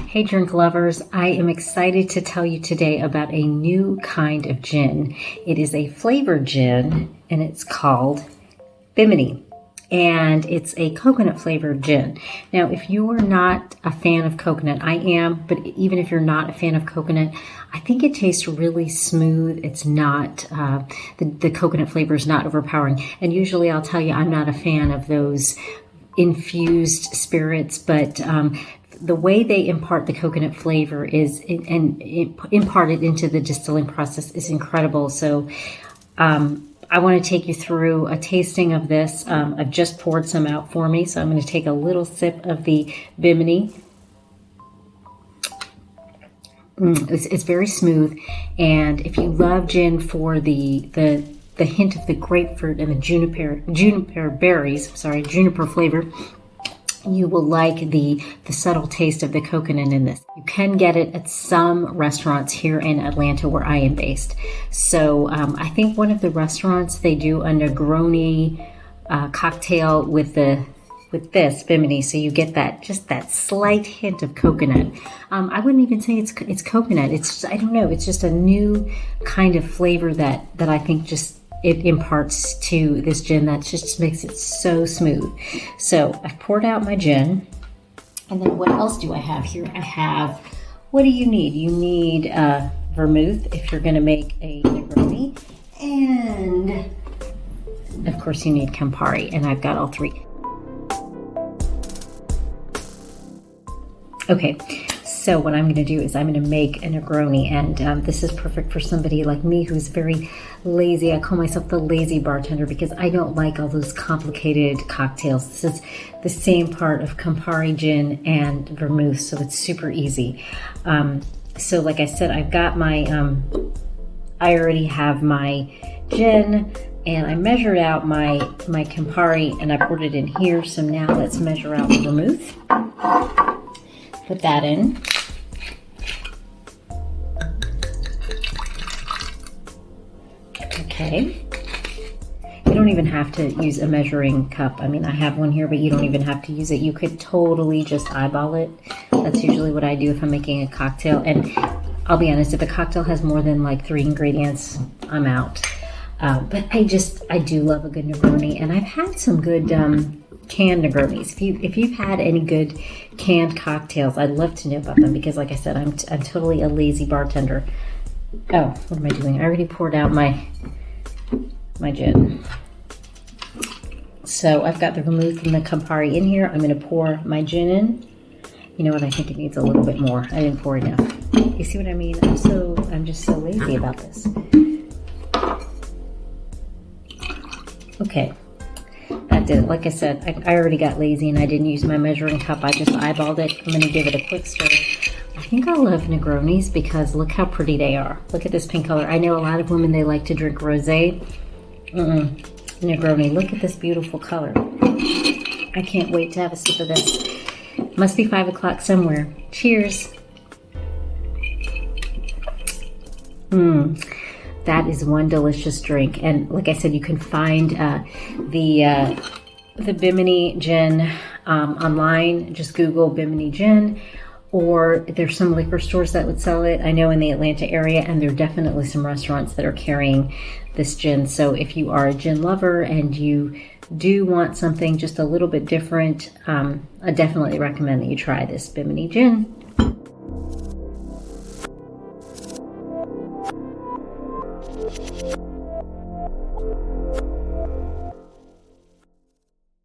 Hey drink lovers, I am excited to tell you today about a new kind of gin. It is a flavored gin and it's called Bimini, and it's a coconut flavored gin. Now, if you are not a fan of coconut, I am, but even if you're not a fan of coconut, I think it tastes really smooth. It's not, the coconut flavor is not overpowering. And usually I'll tell you I'm not a fan of those infused spirits, but the way they impart the coconut flavor is impart it into the distilling process is incredible. So I want to take you through a tasting of this. I've just poured some out for me, so I'm going to take a little sip of the Bimini. It's very smooth, and if you love gin for the hint of the grapefruit and the juniper flavor, you will like the subtle taste of the coconut in this. You can get it at some restaurants here in Atlanta where I am based. So I think one of the restaurants, they do a Negroni cocktail with this Bimini, so you get that slight hint of coconut. I wouldn't even say it's coconut. It's, I don't know, it's just a new kind of flavor that I think just it imparts to this gin that just makes it so smooth. So I've poured out my gin, and then what else do I have here? I have, what do you need? You need vermouth if you're going to make a Negroni, and of course you need Campari, and I've got all three. Okay, so what I'm going to do is I'm going to make a Negroni, and this is perfect for somebody like me who's very lazy. I call myself the lazy bartender because I don't like all those complicated cocktails. This is the same part of Campari gin and vermouth, so it's super easy. So like I said, I've got my, I already have my gin, and I measured out my Campari, and I poured it in here. So now let's measure out the vermouth. Put that in. Okay. You don't even have to use a measuring cup. I mean, I have one here, but you don't even have to use it. You could totally just eyeball it. That's usually what I do if I'm making a cocktail. And I'll be honest, if a cocktail has more than like 3 ingredients, I'm out. But I do love a good Negroni, and I've had some good canned Negronis. If you've had any good canned cocktails, I'd love to know about them, because like I said, I'm totally a lazy bartender. Oh, what am I doing? I already poured out my gin. So I've got the vermouth and the Campari in here. I'm going to pour my gin in. You know what? I think it needs a little bit more. I didn't pour enough. You see what I mean? I'm just so lazy about this. Okay. That did it. Like I said, I already got lazy and I didn't use my measuring cup. I just eyeballed it. I'm going to give it a quick stir. I think I love Negronis because look how pretty they are. Look at this pink color. I know a lot of women, they like to drink rosé. Negroni. Look at this beautiful color. I can't wait to have a sip of this. Must be 5 o'clock somewhere. Cheers. That is one delicious drink. And like I said, you can find the Bimini gin online. Just Google Bimini gin, or there's some liquor stores that would sell it. I know in the Atlanta area, and there are definitely some restaurants that are carrying this gin. So if you are a gin lover and you do want something just a little bit different, I definitely recommend that you try this Bimini gin.